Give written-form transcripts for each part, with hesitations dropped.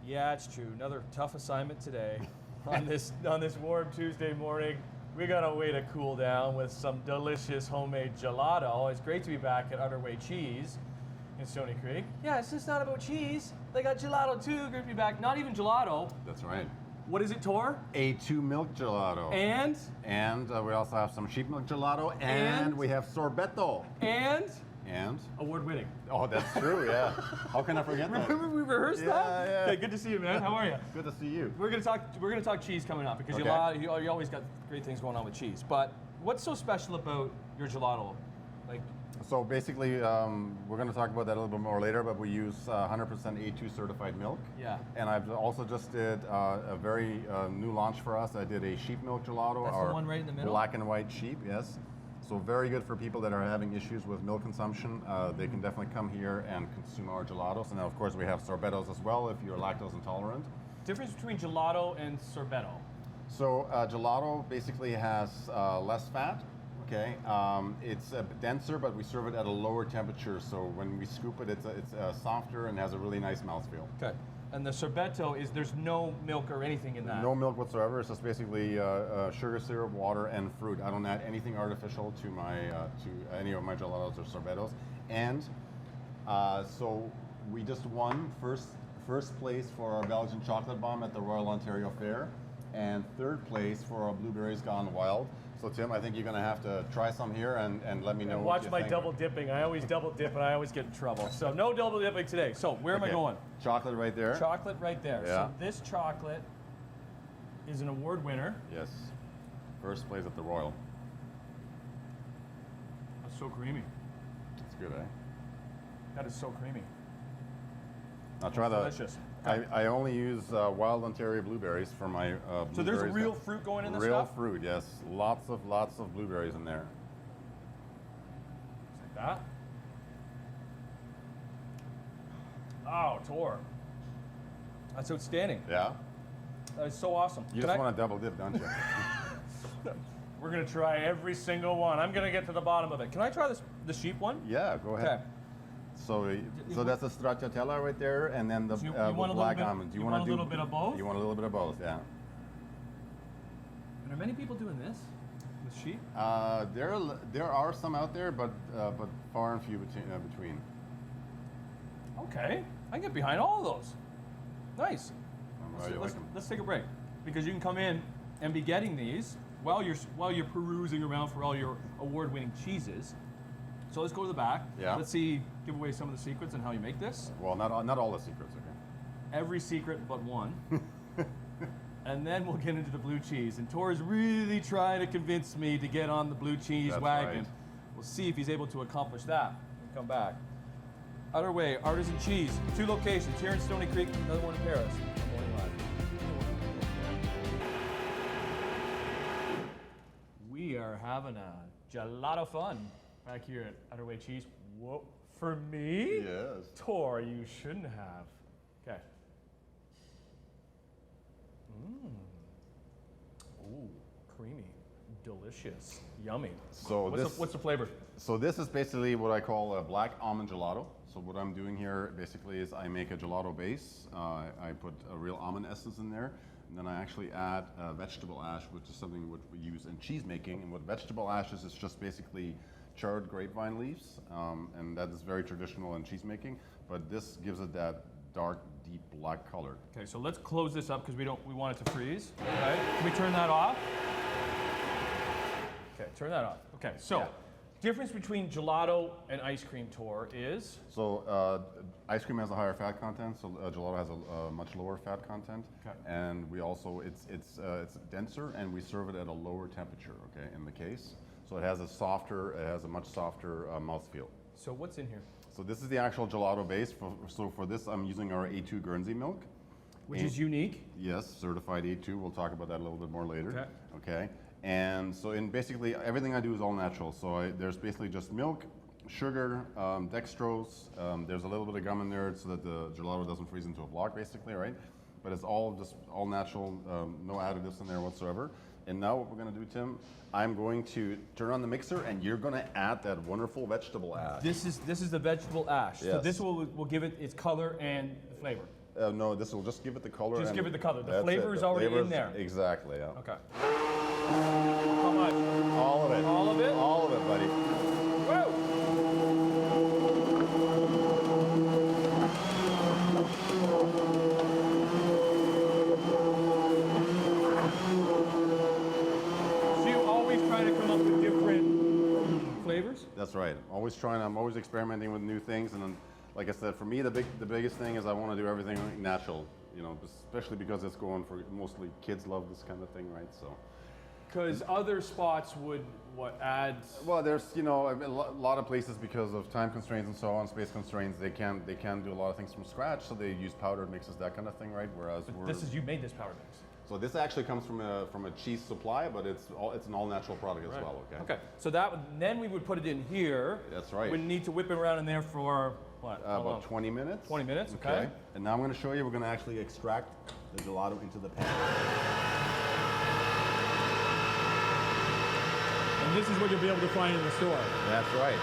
Yeah, it's true. Another tough assignment today on this warm Tuesday morning. We gotta wait to cool down with some delicious homemade gelato. It's great to be back at Udder Cheese in Stoney Creek. Yeah, it's just not about cheese. They got gelato too. Great to be back. Not even gelato. That's right. What is it, Tor? A2 milk gelato. And we also have some sheep milk gelato, and we have sorbeto. And award-winning. award-winning. Oh, that's true. Yeah. How can I forget that? Remember we rehearsed that? Yeah. Okay, good to see you, man. How are you? Good to see you. We're gonna talk cheese coming up because Okay. you always got great things going on with cheese. But what's so special about your gelato? Like, So basically, we're going to talk about that a little bit more later, but we use 100% A2 certified milk. Yeah. And I've also just did a very new launch for us. I did a sheep milk gelato. That's the one right in the middle? Black and white sheep, yes. So very good for people that are having issues with milk consumption. They can definitely come here and consume our gelatos. And now, of course, we have sorbetos as well if you're lactose intolerant. difference between gelato and sorbeto. So gelato basically has less fat. Okay, it's denser, but we serve it at a lower temperature. So when we scoop it, it's softer and has a really nice mouthfeel. Okay. And the sorbeto is there's no milk or anything in that. No milk whatsoever. It's just basically sugar syrup, water, and fruit. I don't add anything artificial to my to any of my gelatos or sorbetos. And so we just won first place for our Belgian Chocolate Bomb at the Royal Ontario Fair, and third place for our Blueberries Gone Wild. So Tim, I think you're going to have to try some here and let me know. Watch my double dipping. I always double dip and I always get in trouble. So no double dipping today. So where am I going? Chocolate right there. Chocolate right there. Yeah. So this chocolate is an award winner. Yes. First place at the Royal. That's so creamy. It's good, eh? That is so creamy. I'll try the. Delicious. I only use wild Ontario blueberries for my blueberries. So there's real fruit going in this real stuff? fruit, yes. Lots of blueberries in there. Just like that. Oh, Tor. That's outstanding. Yeah? That is so awesome. You just want to double dip, don't you? We're going to try every single one. I'm going to get to the bottom of it. Can I try the sheep one? Yeah, go ahead. Okay. So that's the stracciatella right there, and then the So you want a black little bit, almond. Do you wanna want a little bit of both? You want a little bit of both, yeah. And are many people doing this with sheep? There are some out there, but far and few between. Okay, I can get behind all of those. Nice. Let's Let's take a break because you can come in and be getting these while you're perusing around for all your award-winning cheeses. So let's go to the back. Yeah. Let's give away some of the secrets and how you make this. Well, not all the secrets, okay. Every secret but one. And then we'll get into the blue cheese. And Tor is really trying to convince me to get on the blue cheese That's wagon. right. We'll see if he's able to accomplish that. We'll come back. Udder Way, Artisan Cheese, 2 locations, here in Stoney Creek, another one in Paris. I'm going live. We are having a gelato fun back here at Udder Way Cheese. Whoa, for me? Yes. Tor, you shouldn't have. Okay. Ooh, creamy, delicious, yummy. So what's the flavor? So this is basically what I call a black almond gelato. So what I'm doing here basically is I make a gelato base. I put a real almond essence in there, and then I actually add vegetable ash, which is something which we use in cheese making. And what vegetable ash is just basically charred grapevine leaves, and that is very traditional in cheese making. But this gives it that dark, deep black color. Okay, so let's close this up because we want it to freeze. Okay, can we turn that off? Okay, turn that off. Okay, so Yeah. difference between gelato and ice cream, Tor, is? So ice cream has a higher fat content, so gelato has a much lower fat content. Okay. And we also it's denser, and we serve it at a lower temperature. Okay, in the case, so it has a much softer mouthfeel. So what's in here? So this is the actual gelato base. So for this, I'm using our A2 Guernsey milk, Which is unique. Yes, certified A2. We'll talk about that a little bit more later. Okay. Okay. And so in basically everything I do is all natural. So there's basically just milk, sugar, dextrose. There's a little bit of gum in there so that the gelato doesn't freeze into a block, basically, right? But it's all natural, no additives in there whatsoever. And now what we're going to do, Tim, I'm going to turn on the mixer, and you're going to add that wonderful vegetable ash. This is the vegetable ash. So Yes. this will give it its color and flavor. No, this will just give it the color. Just and give it the color. The that's flavor it. is The already flavor in there. Exactly, yeah. Okay. How much? All of it. All of it? All of it, buddy. Whoa! So you always try to come up with different flavors? That's right. I'm always experimenting with new things, and then, like I said, for me, the biggest thing is I want to do everything natural. You know, especially because it's going for mostly kids love this kind of thing, right? So. Because other spots would add. Well, there's a lot of places because of time constraints and so on, space constraints. They can't do a lot of things from scratch, so they use powdered mixes, that kind of thing, right? Whereas You made this powder mix. So this actually comes from a cheese supply, but it's an all natural product as well. Okay. Okay. So then we would put it in here. That's right. We need to whip it around in there for what? About 20 minutes. 20 minutes. Okay. And now I'm going to show you. We're going to actually extract the gelato into the pan. And this is what you'll be able to find in the store. That's right.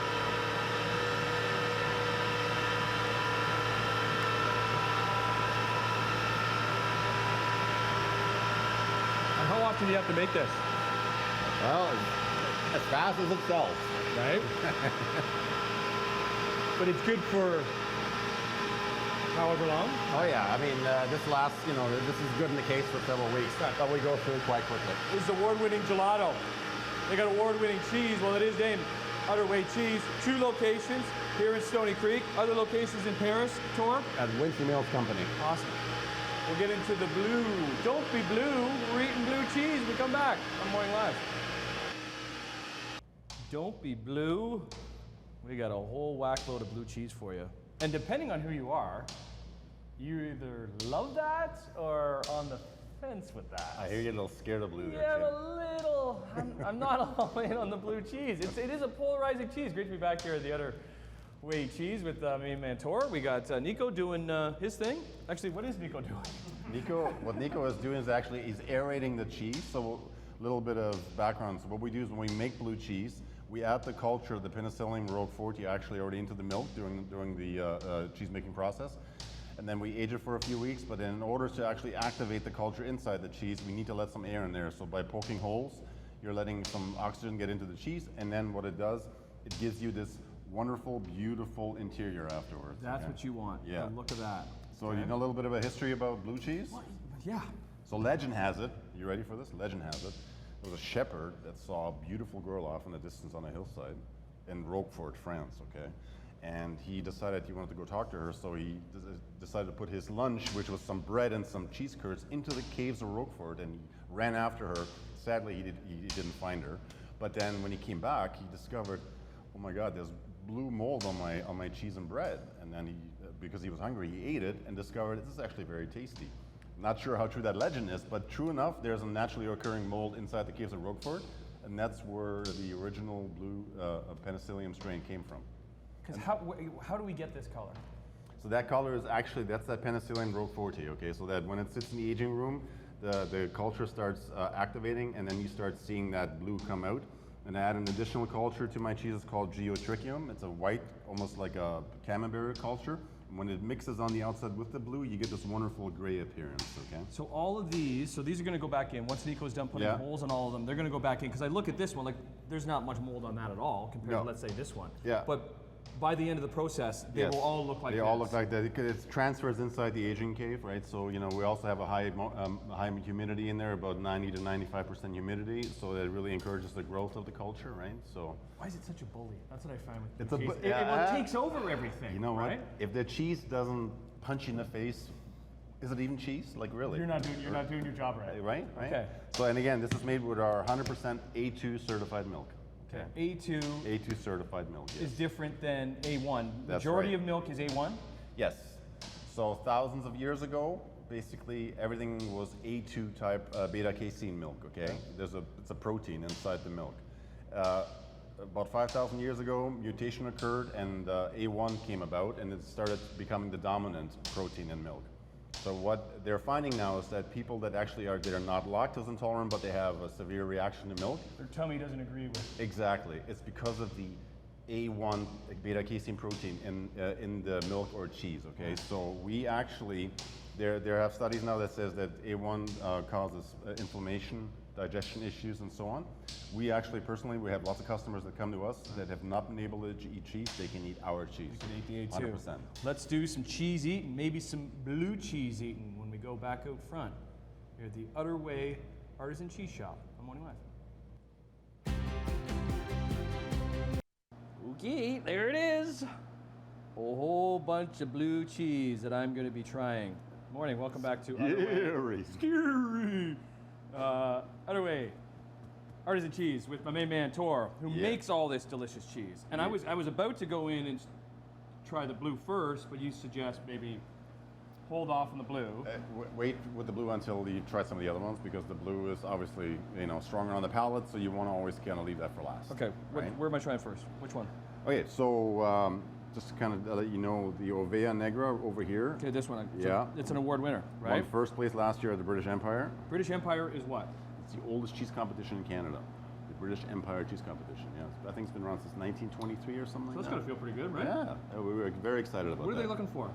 And how often do you have to make this? Well, as fast as it sells. Right? But it's good for however long? Oh yeah, I mean, this is good in the case for several weeks, but we go through it quite quickly. This is award-winning gelato. They got award-winning cheese. Well, it is named Udder Cheese. 2 locations here in Stoney Creek. Other locations in Paris, Tor? At Wincey Mills Company. Awesome. We'll get into the blue. Don't be blue. We're eating blue cheese. We come back on Morning Live. Don't be blue. We got a whole whack load of blue cheese for you. And depending on who you are, you either love that or on the fence with that. I hear you're a little scared of blue there, Yeah, Tim. a little. I'm not all in on the blue cheese. It is a polarizing cheese. Great to be back here at the Udder Way Cheese with me and Mantor. We got Nico doing his thing. Actually, what is Nico doing? What Nico is doing is actually he's aerating the cheese. So a little bit of background. So what we do is when we make blue cheese, we add the culture, the Penicillium roqueforti, actually already into the milk during the cheese making process. And then we age it for a few weeks, but in order to actually activate the culture inside the cheese, we need to let some air in there. So by poking holes, you're letting some oxygen get into the cheese, and then what it does, it gives you this wonderful, beautiful interior afterwards. That's what you want. Yeah. Oh, look at that. So you know a little bit of a history about blue cheese? What? Yeah. So legend has it, you ready for this? Legend has it. There was a shepherd that saw a beautiful girl off in the distance on a hillside in Roquefort, France, okay? And he decided he wanted to go talk to her, so he decided to put his lunch, which was some bread and some cheese curds, into the caves of Roquefort, and he ran after her. Sadly, he didn't find her. But then when he came back, he discovered, oh my God, there's blue mold on my cheese and bread. And then because he was hungry, he ate it and discovered this is actually very tasty. Not sure how true that legend is, but true enough, there's a naturally occurring mold inside the caves of Roquefort, and that's where the original blue Penicillium strain came from. Because how do we get this color? So that color is actually, that's that Penicillium roqueforti, okay? So that when it sits in the aging room, the culture starts activating, and then you start seeing that blue come out. And I add an additional culture to my cheese, it's called Geotrichium. It's a white, almost like a camembert culture. And when it mixes on the outside with the blue, you get this wonderful gray appearance, okay? So all of these, these are gonna go back in. Once Nico's done putting holes on all of them, they're gonna go back in. Because I look at this one, like there's not much mold on that at all compared to, let's say, this one. Yeah. But by the end of the process, they will all look like They this. all look like that. It transfers inside the aging cave, right? So, we also have a high humidity in there, about 90 to 95% humidity. So that really encourages the growth of the culture, right? So. Why is it such a bully? That's what I find with It's cheese. It takes over everything. You know what? Right? If the cheese doesn't punch you in the face, is it even cheese? Like really? You're not doing your job right. Right? Okay. So, and again, this is made with our 100% A2 certified milk. Okay. A2 certified milk, yes. is different than A1. That's Majority right. of milk is A1? Yes. So thousands of years ago, basically everything was A2 type beta casein milk, okay? It's a protein inside the milk. About 5,000 years ago, mutation occurred and A1 came about and it started becoming the dominant protein in milk. So what they're finding now is that people that actually they're not lactose intolerant, but they have a severe reaction to milk. Their tummy doesn't agree with. Exactly. It's because of the A1 beta casein protein in the milk or cheese, okay? So we actually There have studies now that says that A1 causes inflammation, digestion issues, and so on. We actually, personally, we have lots of customers that come to us that have not been able to eat cheese. They can eat our cheese. You can eat the A2. 100%. Let's do some cheese eating, maybe some blue cheese eating when we go back out front. Here at the Udder Way Artisan Cheese Shop on Morning Live. Okay, there it is. A whole bunch of blue cheese that I'm going to be trying. Morning, welcome back to Udder Way. Scary. Udder Way Artisan Cheese with my main man Tor, who makes all this delicious cheese. And I was about to go in and try the blue first, but you suggest maybe hold off on the blue. Wait with the blue until you try some of the other ones, because the blue is obviously, you know, stronger on the palate, so you want to always kind of leave that for last. Okay, right? Where am I trying first? Which one? Okay, so just to kind of let you know, the Oveja Negra over here. Okay, this one. Yeah. It's an award winner, right? Won first place last year at the British Empire. British Empire is what? It's the oldest cheese competition in Canada. The British Empire Cheese Competition, yes. I think it's been around since 1923 or something So that's like that. going to feel pretty good, right? Yeah, we were very excited about that. What are they looking for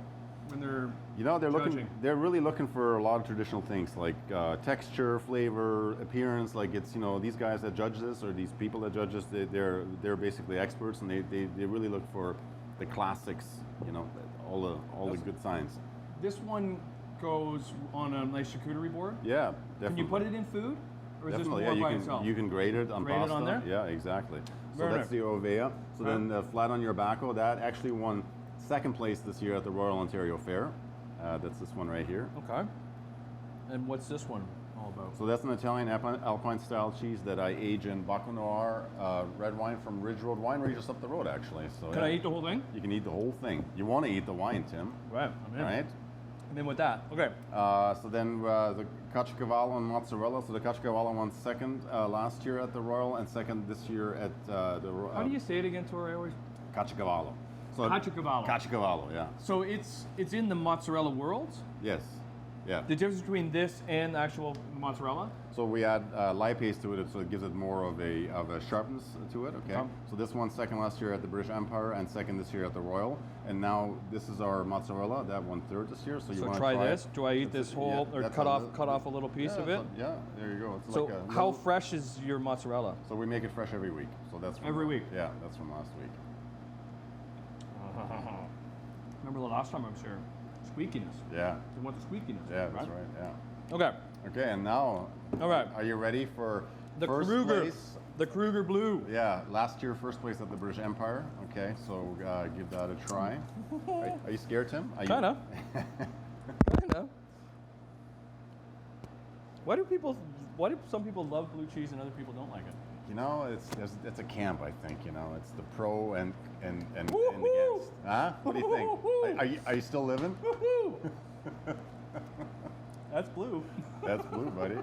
when they're they're they're really looking for a lot of traditional things like texture, flavor, appearance. Like, it's, you know, these guys that judge this, or these people that judge this, they're basically experts, and they really look for the classics, you know, all the good signs. This one goes on a nice charcuterie board. Yeah, definitely. Can you put it in food, or is Definitely, this more yeah, by itself? you can grate it on Grate it pasta. on there? Yeah, exactly. So Very that's nice. the Oveja. So then the flat on your baco, that actually won second place this year at the Royal Ontario Fair. That's this one right here. Okay. And what's this one all about? So that's an Italian Alpine style cheese that I age in Baco Noir red wine from Ridge Road Winery, just up the road actually. So Can I eat the whole thing? You can eat the whole thing. You want to eat the wine, Tim. Right. I'm in. Right. I'm in with that. Okay. So then the Caciocavallo and Mozzarella. So the Caciocavallo won second last year at the Royal, and second this year at the How do you say it again, Tori? I always. Caciocavallo. So Caciocavallo. Caciocavallo, yeah. So it's in the mozzarella world. Yes. Yeah. The difference between this and the actual mozzarella? So we add lipase to it, so it gives it more of a sharpness to it. Okay. So this won second last year at the British Empire, and second this year at the Royal. And now this is our mozzarella that won third this year. So you want to try this. Do I eat this whole, or cut off a little piece of it? Yeah. There you go. It's So like how fresh is your mozzarella? So we make it fresh every week. So that's from Every week? Yeah, that's from last week. Remember the last time I was here? Squeakiness. Yeah. You want the squeakiness? Yeah, that's right. Yeah. Okay. Okay, and now, All right. are you ready for The first Kruger. place? The Kruger Blue. Yeah, last year first place at the British Empire. Okay, so give that a try. Are you scared, Tim? Kinda. Kinda. Why do some people love blue cheese and other people don't like it? You know, it's a camp. I think, you know, it's the pro and Woohoo! against. Huh? What do you think? Woohoo! Are you still living? Woohoo! That's blue. That's blue, buddy.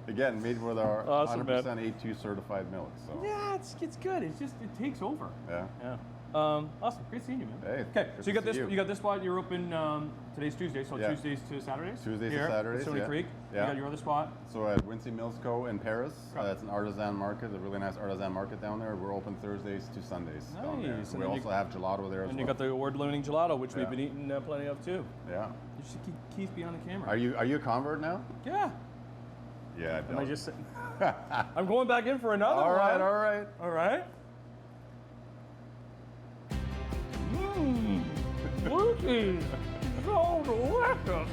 Again, made with our Awesome, 100% man. A2 certified milk. So Yeah, it's good. It takes over. yeah. Yeah. Awesome. Great seeing you, man. Hey, Okay, good so you got to this. see you. You got this spot. You're open. Today's Tuesday, so Yeah. Tuesdays to Saturdays. Tuesdays to here Saturdays, At Stoney yeah. Creek. Yeah. You got your other spot. So at Wincey Mills Co in Paris, it's an artisan market, a really nice artisan market down there. We're open Thursdays to Sundays down there. Nice. And We then also have gelato there as And well. you got the award-winning gelato, which we've Yeah. been eating plenty of too. Yeah. You should keep Keith behind the camera. Are you a convert now? Yeah. Yeah. Am I just sitting? I'm going back in for another All right. one. All right. All right. Mmm. Blue cheese. So delicious.